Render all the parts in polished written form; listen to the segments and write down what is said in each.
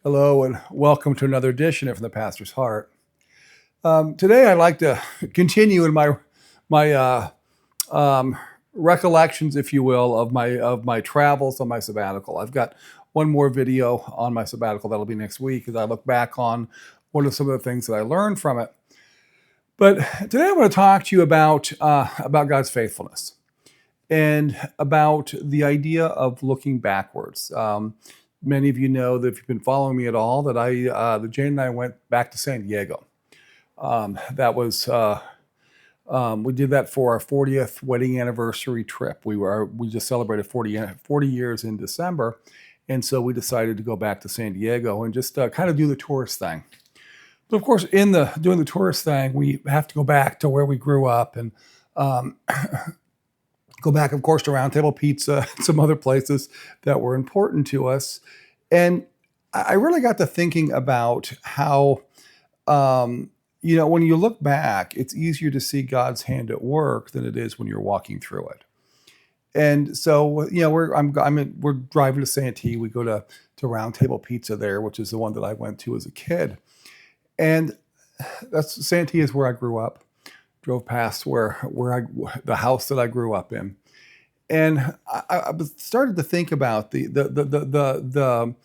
Hello and welcome to another edition of From the Pastor's Heart. Today I'd like to continue in my um, recollections, if you will, of my travels on my sabbatical. I've got one more video on my sabbatical that'll be next week as I look back on what are some of the things that I learned from it. But today I want to talk to you about God's faithfulness and about the idea of looking backwards. Many of you know that if you've been following me at all, that Jane and I went back to San Diego. That was we did that for our 40th wedding anniversary trip. We just celebrated 40 years in December, and so we decided to go back to San Diego and just kind of do the tourist thing. But of course, in doing the tourist thing, we have to go back to where we grew up and um, go back, of course, to Round Table Pizza, and some other places that were important to us. And I really got to thinking about how, when you look back, it's easier to see God's hand at work than it is when you're walking through it. And so, we're driving to Santee. We go to Round Table Pizza there, which is the one that I went to as a kid. And Santee is where I grew up. Drove past the house that I grew up in, and I started to think about the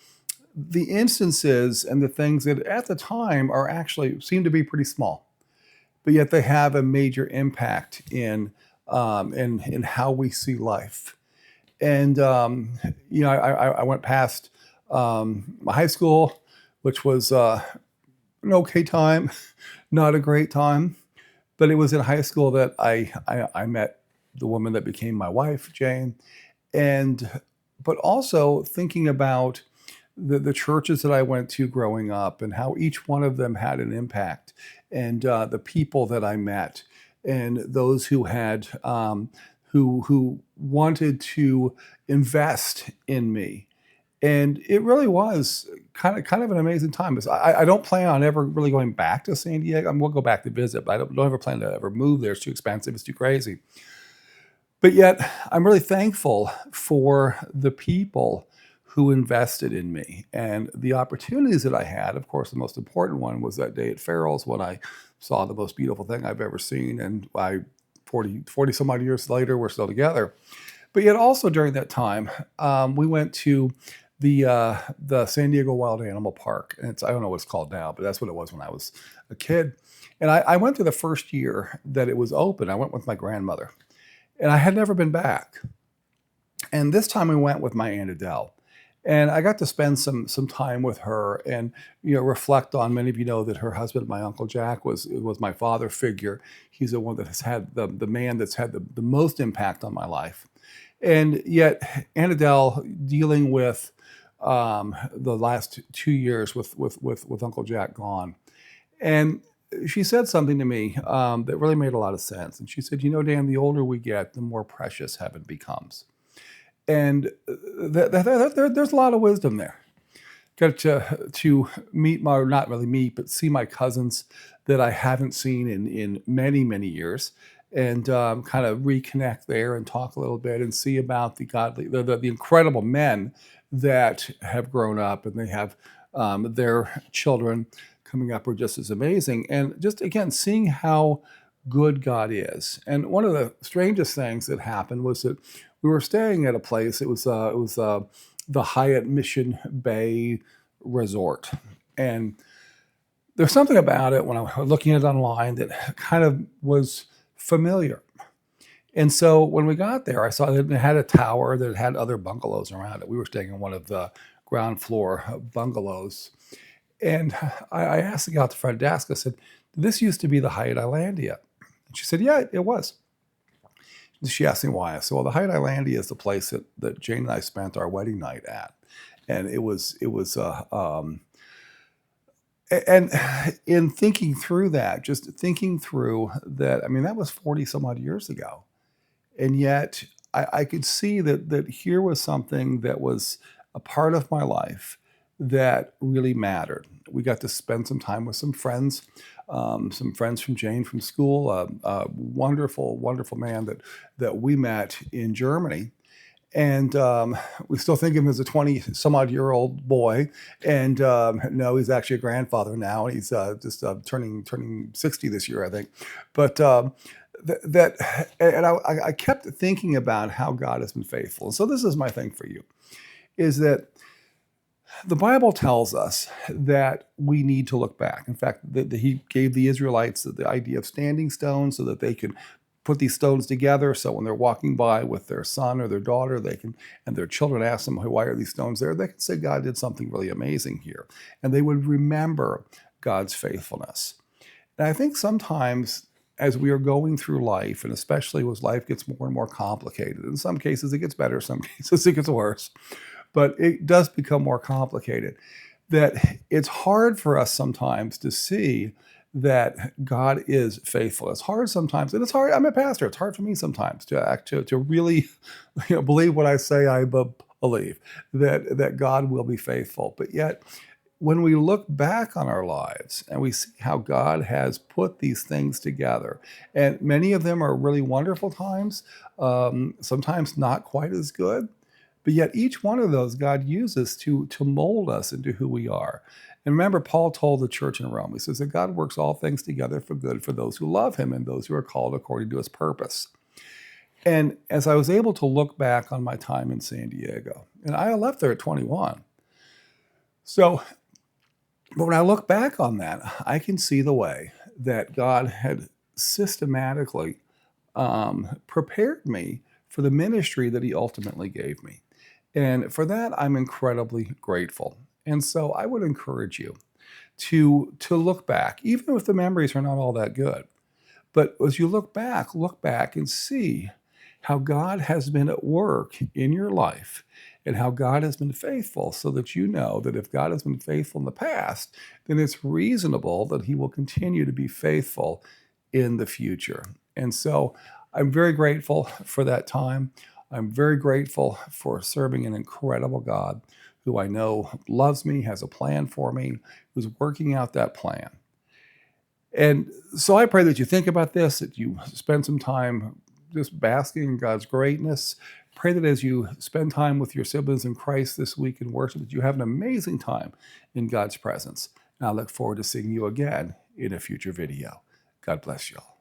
instances and the things that at the time are actually seem to be pretty small, but yet they have a major impact in how we see life. And I went past my high school, which was an okay time, not a great time. But it was in high school that I met the woman that became my wife, Jane, but also thinking about the churches that I went to growing up and how each one of them had an impact, and the people that I met, and those who had who wanted to invest in me. And it really was kind of an amazing time. I don't plan on ever really going back to San Diego. We'll go back to visit, but I don't ever plan to ever move there. It's too expensive. It's too crazy. But yet, I'm really thankful for the people who invested in me and the opportunities that I had. Of course, the most important one was that day at Farrell's when I saw the most beautiful thing I've ever seen. And 40 some odd years later, we're still together. But yet also during that time, we went to the San Diego Wild Animal Park. And I don't know what it's called now, but that's what it was when I was a kid. And I went to the first year that it was open. I went with my grandmother, and I had never been back. And this time I went with my Aunt Adele. And I got to spend some time with her and reflect on. Many of you know that her husband, my Uncle Jack, was my father figure. He's the one that has had the man that's had the most impact on my life. And yet Aunt Adele dealing with the last 2 years with Uncle Jack gone. And she said something to me that really made a lot of sense. And she said, Dan, the older we get, the more precious heaven becomes. And there's a lot of wisdom there. Got to meet not really meet, but see my cousins that I haven't seen in many, many years, and kind of reconnect there and talk a little bit and see about the incredible men that have grown up, and they have their children coming up are just as amazing. And just again, seeing how good God is. And one of the strangest things that happened was that we were staying at a place. It was the Hyatt Mission Bay Resort, and there's something about it when I was looking at it online that kind of was familiar. And so when we got there, I saw that it had a tower that had other bungalows around it. We were staying in one of the ground floor bungalows. And I asked the gal at the front desk, I said, "This used to be the Hyatt Islandia." And she said, "Yeah, it was." She asked me why. I said, "Well, the Hyatt Islandia is the place that Jane and I spent our wedding night at." And and in thinking through that, just thinking through that, I mean, that was 40 some odd years ago. And yet I could see that here was something that was a part of my life that really mattered. We got to spend some time with some friends from Jane from school, a wonderful, wonderful man that we met in Germany. And we still think of him as a 20-some-odd-year-old boy. And no, he's actually a grandfather now. He's just turning 60 this year, I think. But I kept thinking about how God has been faithful. And so this is my thing for you, is that the Bible tells us that we need to look back. In fact, he gave the Israelites the idea of standing stones so that they could put these stones together. So when they're walking by with their son or their daughter, and their children ask them, why are these stones there? They can say, God did something really amazing here. And they would remember God's faithfulness. And I think sometimes as we are going through life, and especially as life gets more and more complicated, in some cases it gets better, some cases it gets worse, but it does become more complicated, that it's hard for us sometimes to see that God is faithful. It's hard sometimes, and it's hard. I'm a pastor. It's hard for me sometimes to really believe what I say I believe, that God will be faithful. But yet, when we look back on our lives and we see how God has put these things together, and many of them are really wonderful times, sometimes not quite as good, but yet each one of those God uses to mold us into who we are. And remember, Paul told the church in Rome, he says that God works all things together for good for those who love him and those who are called according to his purpose. And as I was able to look back on my time in San Diego, and I left there at 21. So, but when I look back on that, I can see the way that God had systematically prepared me for the ministry that he ultimately gave me. And for that, I'm incredibly grateful. And so I would encourage you to look back, even if the memories are not all that good. But as you look back and see how God has been at work in your life and how God has been faithful, so that you know that if God has been faithful in the past, then it's reasonable that he will continue to be faithful in the future. And so I'm very grateful for that time. I'm very grateful for serving an incredible God who I know loves me, has a plan for me, who's working out that plan. And so I pray that you think about this, that you spend some time just basking in God's greatness. Pray that as you spend time with your siblings in Christ this week in worship, that you have an amazing time in God's presence. And I look forward to seeing you again in a future video. God bless you all.